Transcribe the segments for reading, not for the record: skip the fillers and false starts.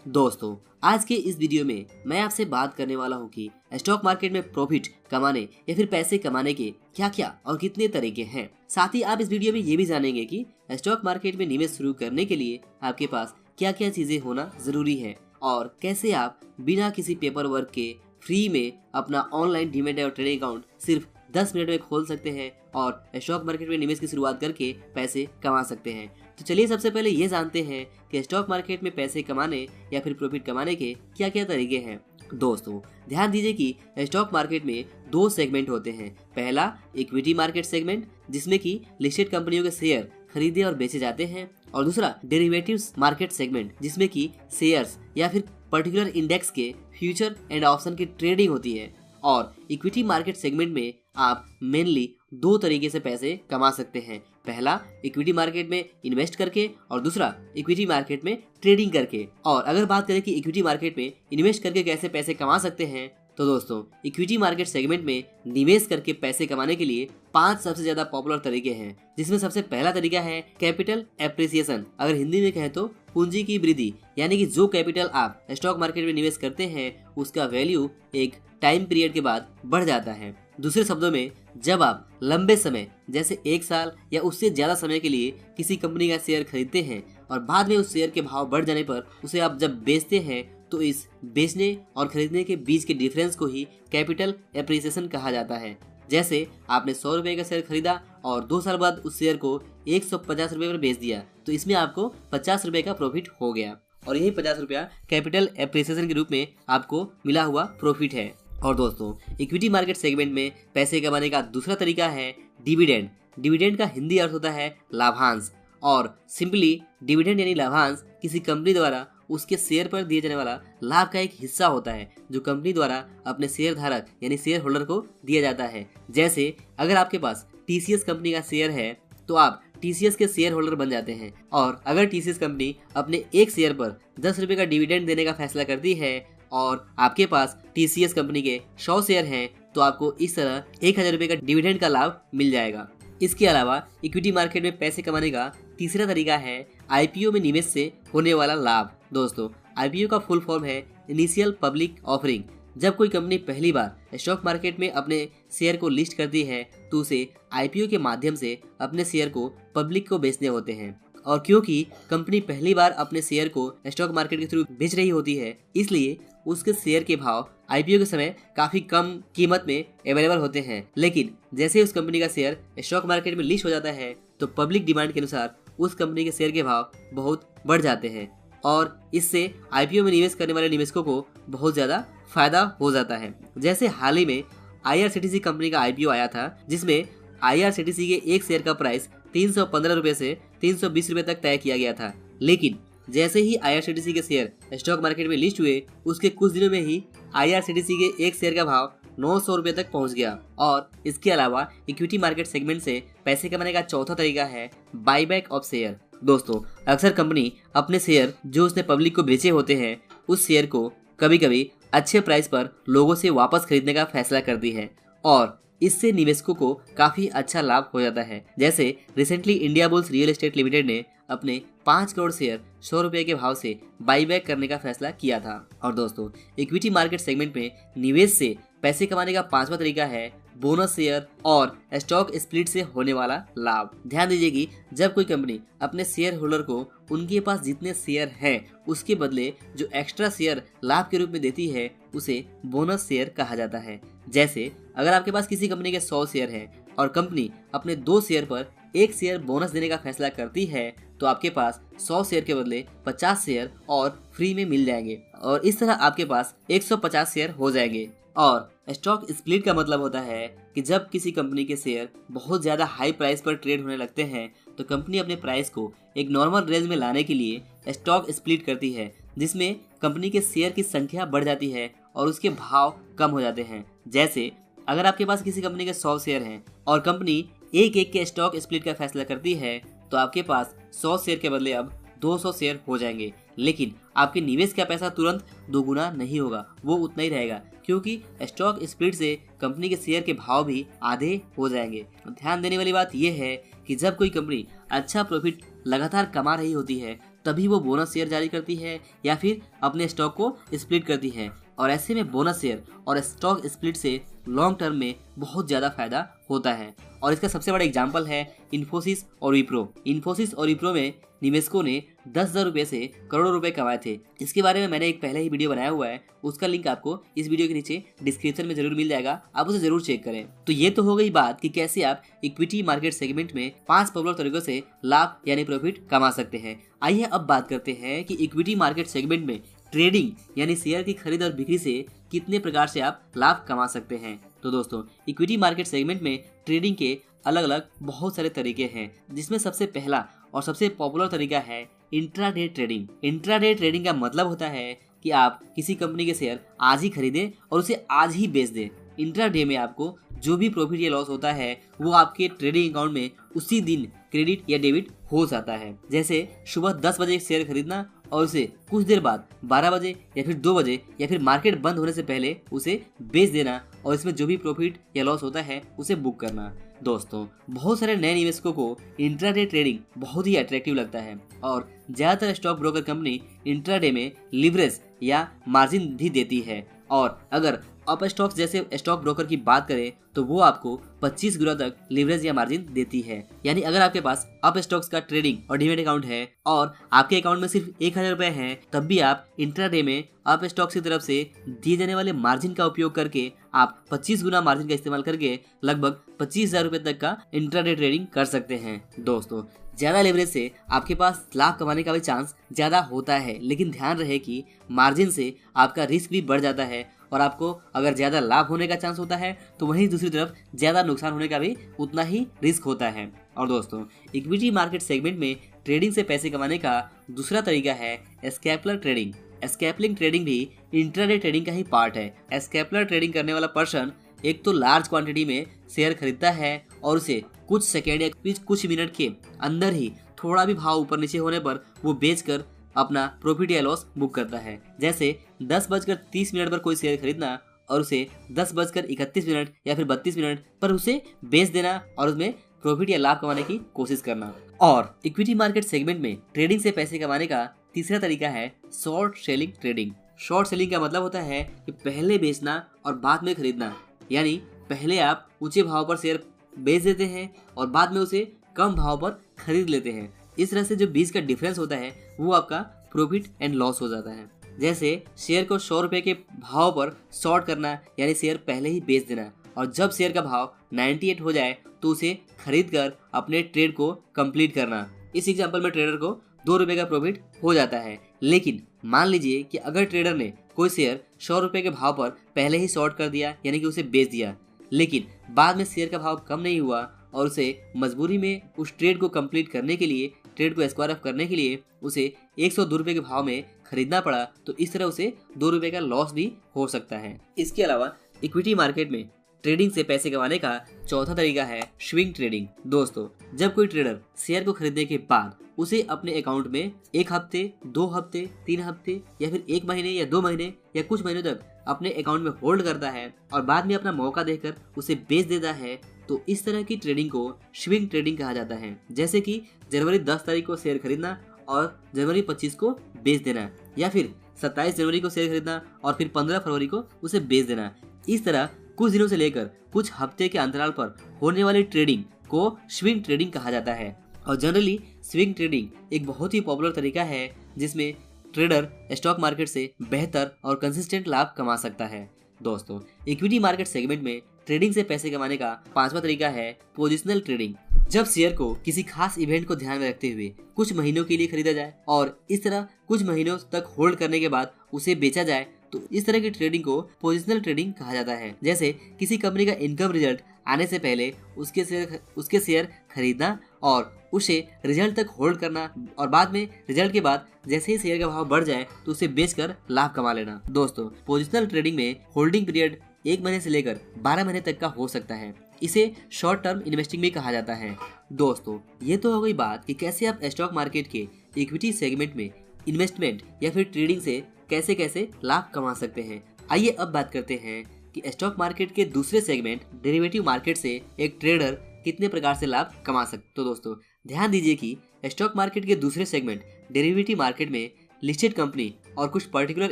दोस्तों, आज के इस वीडियो में मैं आपसे बात करने वाला हूं कि स्टॉक मार्केट में प्रॉफिट कमाने या फिर पैसे कमाने के क्या क्या और कितने तरीके हैं। साथ ही आप इस वीडियो में ये भी जानेंगे कि स्टॉक मार्केट में निवेश शुरू करने के लिए आपके पास क्या क्या चीजें होना जरूरी है और कैसे आप बिना किसी पेपर वर्क के फ्री में अपना ऑनलाइन डीमैट और ट्रेडिंग अकाउंट सिर्फ 10 मिनट में खोल सकते हैं और स्टॉक मार्केट में निवेश की शुरुआत करके पैसे कमा सकते हैं। तो चलिए सबसे पहले ये जानते हैं कि स्टॉक मार्केट में पैसे कमाने या फिर प्रॉफिट कमाने के क्या क्या तरीके हैं। दोस्तों, ध्यान दीजिए कि स्टॉक मार्केट में दो सेगमेंट होते हैं। पहला इक्विटी मार्केट सेगमेंट, जिसमें कि लिस्टेड कंपनियों के शेयर खरीदे और बेचे जाते हैं, और दूसरा डेरिवेटिव्स मार्केट सेगमेंट, जिसमें कि शेयर्स या फिर पर्टिकुलर इंडेक्स के फ्यूचर एंड ऑप्शन की ट्रेडिंग होती है। और इक्विटी मार्केट सेगमेंट में आप मेनली दो तरीके से पैसे कमा सकते हैं। पहला इक्विटी मार्केट में इन्वेस्ट करके और दूसरा इक्विटी मार्केट में ट्रेडिंग करके। और अगर बात करें कि इक्विटी मार्केट में इन्वेस्ट करके कैसे पैसे कमा सकते हैं, तो दोस्तों इक्विटी मार्केट सेगमेंट में निवेश करके पैसे कमाने के लिए 5 सबसे ज्यादा पॉपुलर तरीके हैं, जिसमें सबसे पहला तरीका है कैपिटल एप्रिसिएशन। अगर हिंदी में कहें तो पूंजी की वृद्धि, यानी कि जो कैपिटल आप स्टॉक मार्केट में निवेश करते हैं उसका वैल्यू एक टाइम पीरियड के बाद बढ़ जाता है। दूसरे शब्दों में, जब आप लंबे समय जैसे 1 साल या उससे ज्यादा समय के लिए किसी कंपनी का शेयर खरीदते हैं और बाद में उस शेयर के भाव बढ़ जाने पर उसे आप जब बेचते हैं, तो इस बेचने और खरीदने के बीच के डिफरेंस को ही कैपिटल एप्रिसिएशन कहा जाता है। जैसे आपने 100 रुपए का शेयर खरीदा और 2 साल बाद उस शेयर को 150 रुपए पर बेच दिया, तो इसमें आपको 50 रुपए का प्रॉफिट हो गया और यही 50 रुपया कैपिटल एप्रिसिएशन के रूप में आपको मिला हुआ प्रॉफिट है। और दोस्तों, इक्विटी मार्केट सेगमेंट में पैसे कमाने का दूसरा तरीका है डिविडेंड। डिविडेंड का हिंदी अर्थ होता है लाभांश, और सिंपली डिविडेंड यानी लाभांश किसी कंपनी द्वारा उसके शेयर पर दिए जाने वाला लाभ का एक हिस्सा होता है, जो कंपनी द्वारा अपने शेयर धारक यानी शेयर होल्डर को दिया जाता है। जैसे अगर आपके पास टीसीएस कंपनी का शेयर है तो आप टीसीएस के शेयर होल्डर बन जाते हैं, और अगर टीसीएस कंपनी अपने एक शेयर पर 10 रुपए का डिविडेंड देने का फैसला करती है और आपके पास टीसीएस कंपनी के 100 शेयर हैं, तो आपको इस तरह 1000 रुपए का डिविडेंड का लाभ मिल जाएगा। इसके अलावा इक्विटी मार्केट में पैसे कमाने का तीसरा तरीका है आईपीओ में निवेश से होने वाला लाभ। दोस्तों, आईपीओ का फुल फॉर्म है इनिशियल पब्लिक ऑफरिंग। जब कोई कंपनी पहली बार स्टॉक मार्केट में अपने शेयर को लिस्ट करती है, तो उसे आईपीओ के माध्यम से अपने शेयर को पब्लिक को बेचने होते हैं। और क्योंकि कंपनी पहली बार अपने शेयर को स्टॉक मार्केट के थ्रू बेच रही होती है, इसलिए उसके शेयर के भाव आईपीओ के समय काफी कम कीमत में अवेलेबल होते हैं। लेकिन जैसे उस कंपनी का शेयर स्टॉक मार्केट में लिस्ट हो जाता है, तो पब्लिक डिमांड के अनुसार उस कंपनी के शेयर के भाव बहुत बढ़ जाते हैं, और इससे आईपीओ में निवेश करने वाले निवेशकों को बहुत ज्यादा फायदा हो जाता है। जैसे हाल ही में आईआरसीटीसी कंपनी का आईपीओ आया था, जिसमें आईआरसीटीसी के एक शेयर का प्राइस 315 रुपए से 320 रुपए तक तय किया गया था। लेकिन जैसे ही आईआरसीटीसी के शेयर स्टॉक मार्केट में लिस्ट हुए, उसके कुछ दिनों में ही आईआरसीटीसी के एक शेयर का भाव 900 रुपए तक पहुंच गया। और इसके अलावा इक्विटी मार्केट सेगमेंट से पैसे कमाने का चौथा तरीका है बाईबैक ऑफ शेयर। दोस्तों, अक्सर कंपनी अपने शेयर जो उसने पब्लिक को बेचे होते हैं, उस शेयर को कभी कभी अच्छे प्राइस पर लोगों से वापस खरीदने का फैसला करती है, और इससे निवेशकों को काफी अच्छा लाभ हो जाता है। जैसे recently India bulls real estate limited ने अपने 5 करोड़ शेयर 100 रुपए के भाव से बाईबैक करने का फैसला किया था। और दोस्तों, इक्विटी मार्केट सेगमेंट में निवेश से पैसे कमाने का 5वां तरीका है बोनस शेयर और स्टॉक स्प्लिट से होने वाला लाभ। ध्यान दीजिए कि जब कोई कंपनी अपने शेयर होल्डर को उनके पास जितने शेयर हैं उसके बदले जो एक्स्ट्रा शेयर लाभ के रूप में देती है, उसे बोनस शेयर कहा जाता है। जैसे अगर आपके पास किसी कंपनी के 100 शेयर हैं और कंपनी अपने 2 शेयर पर 1 शेयर बोनस देने का फैसला करती है, तो आपके पास 100 शेयर के बदले 50 शेयर और फ्री में मिल जाएंगे, और इस तरह आपके पास 150 शेयर हो जाएंगे। और स्टॉक स्प्लिट का मतलब होता है कि जब किसी कंपनी के शेयर बहुत ज्यादा हाई प्राइस पर ट्रेड होने लगते हैं, तो कंपनी अपने प्राइस को एक नॉर्मल रेंज में लाने के लिए स्टॉक स्प्लिट करती है, जिसमें कंपनी के शेयर की संख्या बढ़ जाती है और उसके भाव कम हो जाते हैं। जैसे अगर आपके पास किसी कंपनी के 100 शेयर हैं और कंपनी एक एक के स्टॉक स्प्लिट का फैसला करती है, तो आपके पास 100 शेयर के बदले अब 200 शेयर हो जाएंगे। लेकिन आपके निवेश का पैसा तुरंत दोगुना नहीं होगा, वो उतना ही रहेगा, क्योंकि स्टॉक स्प्लिट से कंपनी के शेयर के भाव भी आधे हो जाएंगे। ध्यान देने वाली बात यह है कि जब कोई कंपनी अच्छा प्रॉफिट लगातार कमा रही होती है, तभी वो बोनस शेयर जारी करती है या फिर अपने स्टॉक को स्प्लिट करती है। और ऐसे में बोनस शेयर और स्टॉक स्प्लिट से लॉन्ग टर्म में बहुत ज़्यादा फायदा होता है। और इसका सबसे बड़ा एग्जाम्पल है इन्फोसिस और विप्रो। इन्फोसिस और विप्रो में निवेशकों ने 10,000 रुपये से करोड़ों रुपए कमाए थे। इसके बारे में मैंने एक पहले ही वीडियो बनाया हुआ है, उसका लिंक आपको इस वीडियो के नीचे डिस्क्रिप्शन में जरूर मिल जाएगा, आप उसे जरूर चेक करें। तो ये तो हो गई बात कि कैसे आप इक्विटी मार्केट सेगमेंट में 5 पॉपुलर तरीकों से लाभ यानी प्रॉफिट कमा सकते हैं। आइए अब बात करते हैं कि इक्विटी मार्केट सेगमेंट में ट्रेडिंग यानी शेयर की खरीद और बिक्री से कितने प्रकार से आप लाभ कमा सकते हैं। तो दोस्तों, इक्विटी मार्केट सेगमेंट में ट्रेडिंग के अलग अलग बहुत सारे तरीके हैं, जिसमें सबसे पहला और सबसे पॉपुलर तरीका है इंट्राडे ट्रेडिंग। इंट्राडे ट्रेडिंग का मतलब होता है कि आप किसी कंपनी के शेयर आज ही खरीदें और उसे आज ही बेच दें। इंट्राडे में आपको जो भी प्रॉफिट या लॉस होता है वो आपके ट्रेडिंग अकाउंट में उसी दिन क्रेडिट या डेबिट हो जाता है। जैसे सुबह 10 बजे शेयर खरीदना और उसे कुछ देर बाद 12 बजे या फिर 2 बजे या फिर मार्केट बंद होने से पहले उसे बेच देना और इसमें जो भी प्रॉफिट या लॉस होता है उसे बुक करना। दोस्तों, बहुत सारे नए निवेशकों को इंट्राडे ट्रेडिंग बहुत ही अट्रैक्टिव लगता है और ज्यादातर स्टॉक ब्रोकर कंपनी इंट्राडे में लिवरेज या मार्जिन भी देती है। और अगर अप स्टॉक्स जैसे स्टॉक ब्रोकर की बात करें तो वो आपको 25 गुना तक लिवरेज या मार्जिन देती है। यानी अगर आपके पास अप स्टॉक्स का ट्रेडिंग और डीमैट अकाउंट है और आपके अकाउंट में सिर्फ 1000 रुपए है, तब भी आप इंट्राडे में अप स्टॉक्स की तरफ से दिए जाने वाले मार्जिन का उपयोग करके आप 25 गुना मार्जिन का इस्तेमाल करके लगभग 25,000 रुपए तक का इंट्राडे ट्रेडिंग कर सकते हैं। दोस्तों, ज्यादा लेवरेज से आपके पास लाभ कमाने का भी चांस ज्यादा होता है, लेकिन ध्यान रहे कि मार्जिन से आपका रिस्क भी बढ़ जाता है और आपको अगर ज्यादा लाभ होने का चांस होता है तो वहीं दूसरी तरफ ज्यादा नुकसान होने का भी उतना ही रिस्क होता है। और दोस्तों, इक्विटी मार्केट सेगमेंट में ट्रेडिंग से पैसे कमाने का दूसरा तरीका है स्कैल्पर ट्रेडिंग। स्कैल्पिंग ट्रेडिंग भी इंट्राडे ट्रेडिंग का ही पार्ट है। स्कैल्पर ट्रेडिंग करने वाला पर्सन एक तो लार्ज क्वांटिटी में शेयर खरीदता है और उसे कुछ सेकेंड या कुछ मिनट के अंदर ही थोड़ा भी भाव ऊपर नीचे होने पर वो बेचकर अपना प्रॉफिट या लॉस बुक करता है। जैसे 10:30 पर कोई शेयर खरीदना और उसे 10:31 या फिर 32 मिनट पर उसे बेच देना और उसमें प्रॉफिट या लाभ कमाने की कोशिश करना। और इक्विटी मार्केट सेगमेंट में ट्रेडिंग से पैसे कमाने का तीसरा तरीका है short selling trading. Short selling का मतलब होता है कि पहले बेचना और बाद में खरीदना। यानी पहले आप ऊंचे भाव पर शेयर बेच देते हैं और बाद में उसे कम भाव पर खरीद लेते हैं। इस तरह से जो बीच का डिफरेंस होता है वो आपका प्रॉफिट एंड लॉस हो जाता है। जैसे शेयर को 100 रुपए के भाव पर शॉर्ट करना यानी शेयर पहले ही बेच देना और जब शेयर का भाव 98 हो जाए तो उसे खरीद कर अपने ट्रेड को कंप्लीट करना। इस एग्जांपल में ट्रेडर को 2 रुपए का प्रॉफिट हो जाता है। लेकिन मान लीजिए कि अगर ट्रेडर ने कोई शेयर 100 रुपए के भाव पर पहले ही शॉर्ट कर दिया यानी कि उसे बेच दिया, लेकिन बाद में शेयर का भाव कम नहीं हुआ और उसे मजबूरी में उस ट्रेड को कंप्लीट करने के लिए, ट्रेड को स्क्वायर ऑफ करने के लिए उसे 102 रुपए के भाव में खरीदना पड़ा, तो इस तरह उसे 2 रुपए का लॉस भी हो सकता है। इसके अलावा इक्विटी मार्केट में ट्रेडिंग से पैसे कमाने का चौथा तरीका है स्विंग ट्रेडिंग। दोस्तों, जब कोई ट्रेडर शेयर को खरीदने के बाद उसे अपने अकाउंट में 1 हफ्ते, 2 हफ्ते, 3 हफ्ते या फिर 1 महीने या 2 महीने या कुछ महीनों तक अपने अकाउंट में होल्ड करता है और बाद में अपना मौका देखकर उसे बेच देता है, तो इस तरह की ट्रेडिंग को स्विंग ट्रेडिंग कहा जाता है। जैसे कि जनवरी 10 तारीख को शेयर खरीदना और जनवरी 25 को बेच देना, या फिर 27 जनवरी को शेयर खरीदना और फिर 15 फरवरी को उसे बेच देना। इस तरह कुछ दिनों से लेकर कुछ हफ्ते के अंतराल पर होने वाली ट्रेडिंग को स्विंग ट्रेडिंग कहा जाता है। और जनरली स्विंग ट्रेडिंग एक बहुत ही पॉपुलर तरीका है जिसमें ट्रेडर स्टॉक मार्केट से बेहतर और कंसिस्टेंट लाभ कमा सकता है। दोस्तों, इक्विटी मार्केट सेगमेंट में ट्रेडिंग से पैसे कमाने का पांचवा तरीका है पोजिशनल ट्रेडिंग। जब शेयर को किसी खास इवेंट को ध्यान में रखते हुए कुछ महीनों के लिए खरीदा जाए और इस तरह कुछ महीनों तक होल्ड करने के बाद उसे बेचा जाए, तो इस तरह की ट्रेडिंग को पोजिशनल ट्रेडिंग कहा जाता है। जैसे किसी कंपनी का इनकम रिजल्ट आने से पहले उसके शेयर खरीदना और उसे रिजल्ट तक होल्ड करना और बाद में रिजल्ट के बाद जैसे ही शेयर का भाव बढ़ जाए तो उसे बेचकर लाभ कमा लेना। दोस्तों, पोजिशनल ट्रेडिंग में होल्डिंग पीरियड 1 महीने से लेकर 12 महीने तक का हो सकता है। इसे शॉर्ट टर्म इन्वेस्टिंग भी कहा जाता है। दोस्तों, ये तो हो गई बात कि कैसे आप स्टॉक मार्केट के इक्विटी सेगमेंट में इन्वेस्टमेंट या फिर ट्रेडिंग से कैसे कैसे लाभ कमा सकते हैं। आइए अब बात करते हैं कि स्टॉक मार्केट के दूसरे सेगमेंट डेरिवेटिव मार्केट से एक ट्रेडर कितने प्रकार से लाभ कमा सकते। तो दोस्तों, ध्यान दीजिए कि स्टॉक मार्केट के दूसरे सेगमेंट डेरिवेटिव मार्केट में लिस्टेड कंपनी और कुछ पर्टिकुलर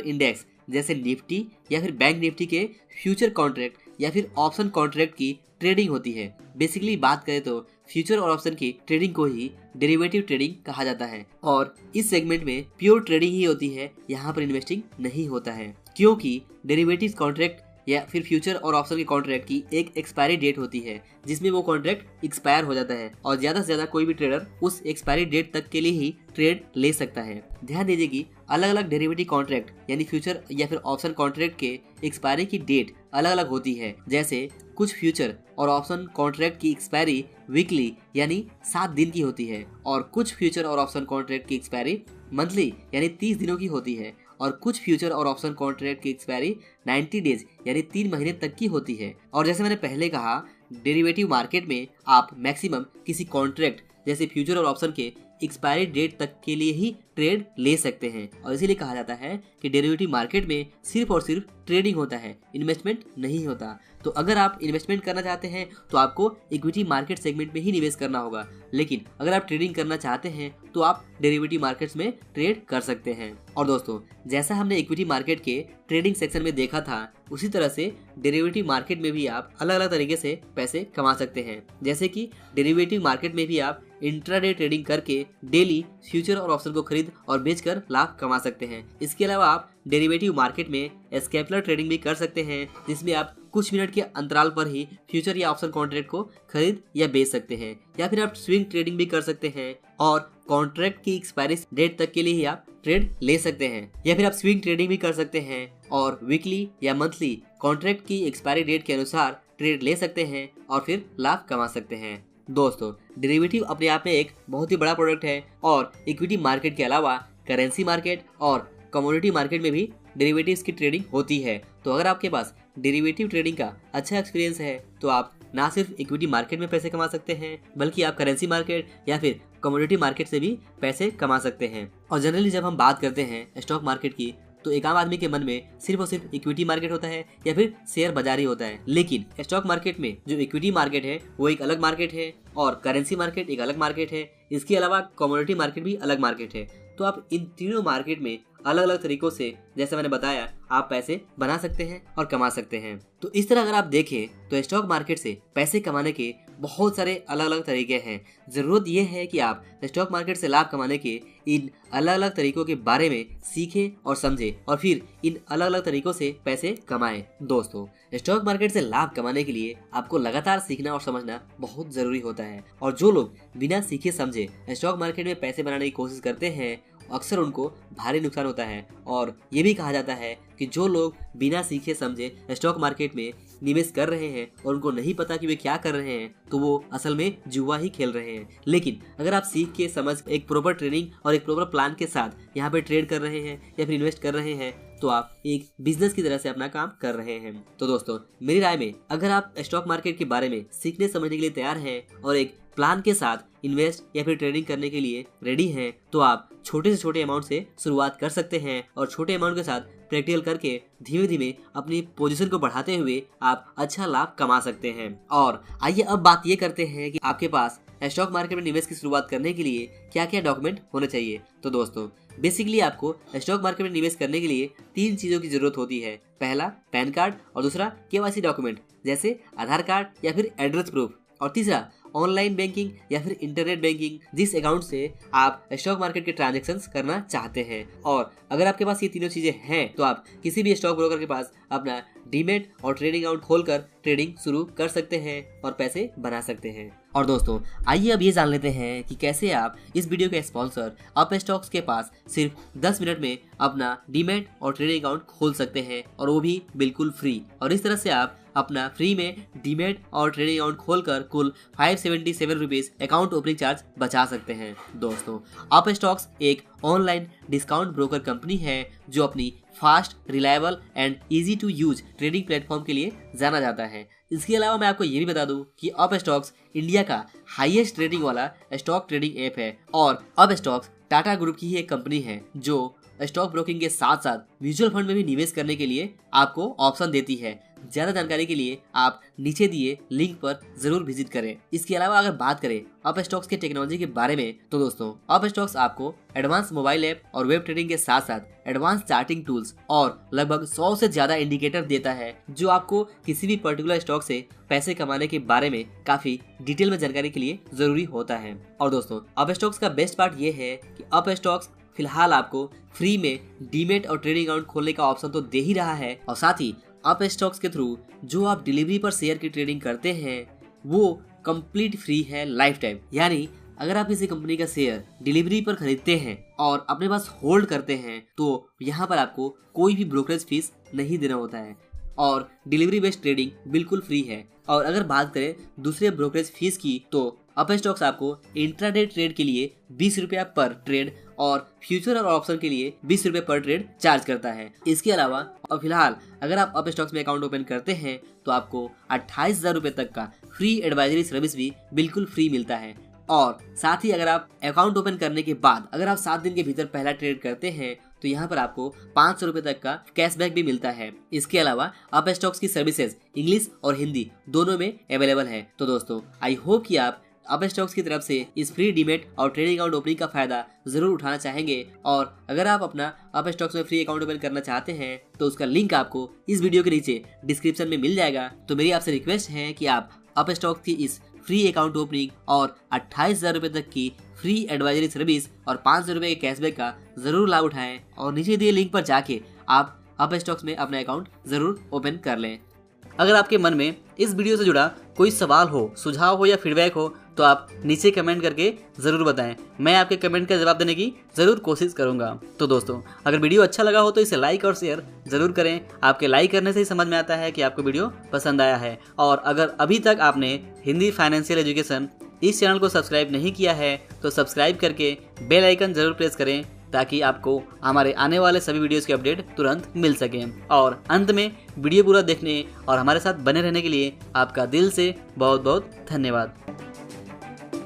इंडेक्स जैसे निफ्टी या फिर बैंक निफ्टी के फ्यूचर कॉन्ट्रैक्ट या फिर ऑप्शन कॉन्ट्रैक्ट की ट्रेडिंग होती है। बेसिकली बात करें तो फ्यूचर और ऑप्शन की ट्रेडिंग को ही डेरिवेटिव ट्रेडिंग कहा जाता है और इस सेगमेंट में प्योर ट्रेडिंग ही होती है, यहाँ पर इन्वेस्टिंग नहीं होता है, क्योंकि डेरिवेटिव कॉन्ट्रैक्ट या फिर फ्यूचर और ऑप्शन के कॉन्ट्रैक्ट की एक एक्सपायरी डेट होती है जिसमें वो कॉन्ट्रैक्ट एक्सपायर हो जाता है और ज्यादा से ज्यादा कोई भी ट्रेडर उस एक्सपायरी डेट तक के लिए ही ट्रेड ले सकता है। ध्यान दीजिए कि अलग अलग डेरिवेटिव कॉन्ट्रैक्ट यानी फ्यूचर या फिर ऑप्शन कॉन्ट्रैक्ट के एक्सपायरी की डेट अलग अलग होती है। जैसे कुछ फ्यूचर और ऑप्शन कॉन्ट्रैक्ट की एक्सपायरी वीकली यानी 7 दिन की होती है और कुछ फ्यूचर और ऑप्शन कॉन्ट्रैक्ट की एक्सपायरी मंथली यानी 30 दिनों की होती है और कुछ फ्यूचर और ऑप्शन कॉन्ट्रैक्ट की एक्सपायरी 90 डेज यानी 3 महीने तक की होती है। और जैसे मैंने पहले कहा, डेरिवेटिव मार्केट में आप मैक्सिमम किसी कॉन्ट्रैक्ट जैसे फ्यूचर और ऑप्शन के एक्सपायरी डेट तक के लिए ही ट्रेड ले सकते हैं और इसीलिए कहा जाता है कि डेरिवेटिव मार्केट में सिर्फ और सिर्फ ट्रेडिंग होता है, इन्वेस्टमेंट नहीं होता। तो अगर आप इन्वेस्टमेंट करना चाहते हैं तो आपको इक्विटी मार्केट सेगमेंट में ही निवेश करना होगा, लेकिन अगर आप ट्रेडिंग करना चाहते हैं तो आप डेरिवेटिव मार्केट्स में ट्रेड कर सकते हैं। और दोस्तों, जैसा हमने इक्विटी मार्केट के ट्रेडिंग सेक्शन में देखा था, उसी तरह से डेरिवेटिव मार्केट में भी आप अलग अलग तरीके से पैसे कमा सकते हैं। जैसे कि डेरिवेटिव मार्केट में भी आप इंट्राडे ट्रेडिंग करके डेली फ्यूचर और ऑप्शन को खरीद और बेचकर लाभ कमा सकते हैं। इसके अलावा आप डेरिवेटिव मार्केट में स्कैल्पर ट्रेडिंग भी कर सकते हैं, जिसमें आप कुछ मिनट के अंतराल पर ही फ्यूचर या ऑप्शन कॉन्ट्रैक्ट को खरीद या बेच सकते हैं। या फिर आप स्विंग ट्रेडिंग भी कर सकते हैं और कॉन्ट्रैक्ट की एक्सपायरी डेट तक के लिए ही आप ट्रेड ले सकते हैं। या फिर आप स्विंग ट्रेडिंग भी कर सकते हैं और वीकली या मंथली कॉन्ट्रैक्ट की एक्सपायरी डेट के अनुसार ट्रेड ले सकते हैं और फिर लाभ कमा सकते हैं। दोस्तों, डेरिवेटिव अपने आप में एक बहुत ही बड़ा प्रोडक्ट है और इक्विटी मार्केट के अलावा करेंसी मार्केट और कमोडिटी मार्केट में भी डेरिवेटिव्स की ट्रेडिंग होती है। तो अगर आपके पास डेरिवेटिव ट्रेडिंग का अच्छा एक्सपीरियंस है तो आप ना सिर्फ इक्विटी मार्केट में पैसे कमा सकते हैं, बल्कि आप करेंसी मार्केट या फिर कमोडिटी मार्केट से भी पैसे कमा सकते हैं। और जनरली जब हम बात करते हैं स्टॉक मार्केट की, तो एक आम आदमी के मन में सिर्फ और सिर्फ इक्विटी मार्केट होता है या फिर शेयर बाजार ही होता है। लेकिन स्टॉक मार्केट में जो इक्विटी मार्केट है वो एक अलग मार्केट है और करेंसी मार्केट एक अलग मार्केट है। इसके अलावा कमोडिटी मार्केट भी अलग मार्केट है। तो आप इन तीनों मार्केट में अलग अलग तरीकों से, जैसे मैंने बताया, आप पैसे बना सकते हैं और कमा सकते हैं। तो इस तरह अगर आप देखें तो स्टॉक मार्केट से पैसे कमाने के बहुत सारे अलग अलग तरीके हैं। जरूरत यह है कि आप स्टॉक मार्केट से लाभ कमाने के इन अलग अलग तरीकों के बारे में सीखें और समझें और फिर इन अलग अलग तरीकों से पैसे कमाएं। दोस्तों, स्टॉक मार्केट से लाभ कमाने के लिए आपको लगातार सीखना और समझना बहुत जरूरी होता है और जो लोग बिना सीखे समझे स्टॉक मार्केट में पैसे बनाने की कोशिश करते हैं अक्सर उनको भारी नुकसान होता है। और ये भी कहा जाता है कि जो लोग बिना सीखे समझे स्टॉक मार्केट में निवेश कर रहे हैं और उनको नहीं पता कि वे क्या कर रहे हैं, तो वो असल में जुआ ही खेल रहे हैं। लेकिन अगर आप सीख के समझ एक प्रॉपर ट्रेनिंग और एक प्रॉपर प्लान के साथ यहाँ पे ट्रेड कर रहे हैं या फिर इन्वेस्ट कर रहे हैं, तो आप एक बिजनेस की तरह से अपना काम कर रहे हैं। तो दोस्तों, मेरी राय में अगर आप स्टॉक मार्केट के बारे में सीखने समझने के लिए तैयार हैं और एक प्लान के साथ इन्वेस्ट या फिर ट्रेडिंग करने के लिए रेडी हैं, तो आप छोटे से छोटे अमाउंट से शुरुआत कर सकते हैं और छोटे अमाउंट के साथ प्रैक्टिकल करके धीमे धीमे अपनी पोजीशन को बढ़ाते हुए आप अच्छा लाभ कमा सकते हैं। और आइए अब बात ये करते हैं कि आपके पास स्टॉक मार्केट में निवेश की शुरुआत करने के लिए क्या क्या डॉक्यूमेंट होने चाहिए। तो दोस्तों, बेसिकली आपको स्टॉक मार्केट में निवेश करने के लिए 3 चीजों की जरूरत होती है। पहला पैन कार्ड और दूसरा KYC डॉक्यूमेंट जैसे आधार कार्ड या फिर एड्रेस प्रूफ, और तीसरा ऑनलाइन बैंकिंग या फिर इंटरनेट बैंकिंग, जिस अकाउंट से आप स्टॉक मार्केट के ट्रांजैक्शंस करना चाहते हैं। और अगर आपके पास ये तीनों चीजें हैं तो आप किसी भी स्टॉक ब्रोकर के पास अपना डीमेट और ट्रेडिंग अकाउंट खोलकर ट्रेडिंग शुरू कर सकते हैं और पैसे बना सकते हैं। और दोस्तों, आइए अब ये जान लेते हैं कि कैसे आप इस वीडियो के स्पॉन्सर अप स्टॉक्स के पास सिर्फ 10 मिनट में अपना डीमेट और ट्रेडिंग अकाउंट खोल सकते हैं, और वो भी बिल्कुल फ्री। और इस तरह से आप अपना फ्री में डीमेट और ट्रेडिंग अकाउंट खोलकर कुल 577 रुपीज अकाउंट ओपनिंग चार्ज बचा सकते हैं। दोस्तों, अप स्टॉक्स एक ऑनलाइन डिस्काउंट ब्रोकर कंपनी है जो अपनी fast, reliable and easy to use trading platform के लिए जाना जाता है। इसके अलावा मैं आपको ये भी बता दूं कि अप स्टॉक्स इंडिया का हाईएस्ट रेटिंग वाला स्टॉक ट्रेडिंग ऐप है, और अप स्टॉक्स टाटा ग्रुप की ही एक कंपनी है जो स्टॉक ब्रोकिंग के साथ साथ म्यूचुअल फंड में भी निवेश करने के लिए आपको ऑप्शन देती है। ज्यादा जानकारी के लिए आप नीचे दिए लिंक पर जरूर विजिट करें। इसके अलावा अगर बात करें अप स्टॉक्स के टेक्नोलॉजी के बारे में तो दोस्तों अप स्टॉक्स आपको एडवांस मोबाइल ऐप और वेब ट्रेडिंग के साथ साथ एडवांस चार्टिंग टूल्स और लगभग 100 से ज्यादा इंडिकेटर देता है, जो आपको किसी भी पर्टिकुलर स्टॉक से पैसे कमाने के बारे में काफी डिटेल में जानकारी के लिए जरूरी होता है। और दोस्तों अप स्टॉक्स का बेस्ट पार्ट ये है कि अप स्टॉक्स फिलहाल आपको फ्री में डीमेट और ट्रेडिंग अकाउंट खोलने का ऑप्शन तो दे ही रहा है, और साथ ही अप स्टॉक्स के थ्रू जो आप डिलीवरी पर शेयर की ट्रेडिंग करते हैं वो कंप्लीट फ्री है लाइफ टाइम। यानी अगर आप किसी कंपनी का शेयर डिलीवरी पर खरीदते हैं और अपने पास होल्ड करते हैं तो यहाँ पर आपको कोई भी ब्रोकरेज फीस नहीं देना होता है और डिलीवरी बेस्ड ट्रेडिंग बिल्कुल फ्री है। और अगर बात करें दूसरे ब्रोकरेज फीस की तो अप स्टॉक्स आपको इंट्राडे ट्रेड के लिए 20 रुपया पर ट्रेड और फ्यूचर और ऑप्शन के लिए 20 रुपये पर ट्रेड चार्ज करता है। इसके अलावा और फिलहाल अगर आप अप स्टॉक्स में अकाउंट ओपन करते हैं तो आपको 28,000 रुपये तक का फ्री एडवाइजरी सर्विस भी बिल्कुल फ्री मिलता है। और साथ ही अगर आप अकाउंट ओपन करने के बाद अगर आप 7 दिन के भीतर पहला ट्रेड करते हैं तो यहाँ पर आपको 500 रुपये तक का कैशबैक भी मिलता है। इसके अलावा अप स्टॉक्स की सर्विसेज इंग्लिश और हिंदी दोनों में अवेलेबल है। तो दोस्तों आई होप कि आप अप स्टॉक्स की तरफ से इस फ्री डीमेट और ट्रेडिंग अकाउंट ओपनिंग का फायदा जरूर उठाना चाहेंगे। और अगर आप अपना अप स्टॉक्स में फ्री अकाउंट ओपन करना चाहते हैं तो उसका लिंक आपको इस वीडियो के नीचे डिस्क्रिप्शन में मिल जाएगा। तो मेरी आपसे रिक्वेस्ट है कि आप अप स्टॉक्स की इस फ्री अकाउंट ओपनिंग और 28,000 रुपये तक की फ्री एडवाइजरी सर्विस और 500 रुपये के कैशबैक का जरूर लाभ उठाएं और नीचे दिए लिंक पर जाके आप अप स्टॉक्स में अपना अकाउंट जरूर ओपन कर लें। अगर आपके मन में इस वीडियो से जुड़ा कोई सवाल हो, सुझाव हो या फीडबैक हो तो आप नीचे कमेंट करके ज़रूर बताएं। मैं आपके कमेंट का जवाब देने की ज़रूर कोशिश करूंगा। तो दोस्तों अगर वीडियो अच्छा लगा हो तो इसे लाइक और शेयर ज़रूर करें। आपके लाइक करने से ही समझ में आता है कि आपको वीडियो पसंद आया है। और अगर अभी तक आपने हिंदी फाइनेंशियल एजुकेशन इस चैनल को सब्सक्राइब नहीं किया है तो सब्सक्राइब करके बेल आइकन ज़रूर प्रेस करें ताकि आपको हमारे आने वाले सभी वीडियोस के अपडेट तुरंत मिल सकें। और अंत में वीडियो पूरा देखने और हमारे साथ बने रहने के लिए आपका दिल से बहुत बहुत धन्यवाद।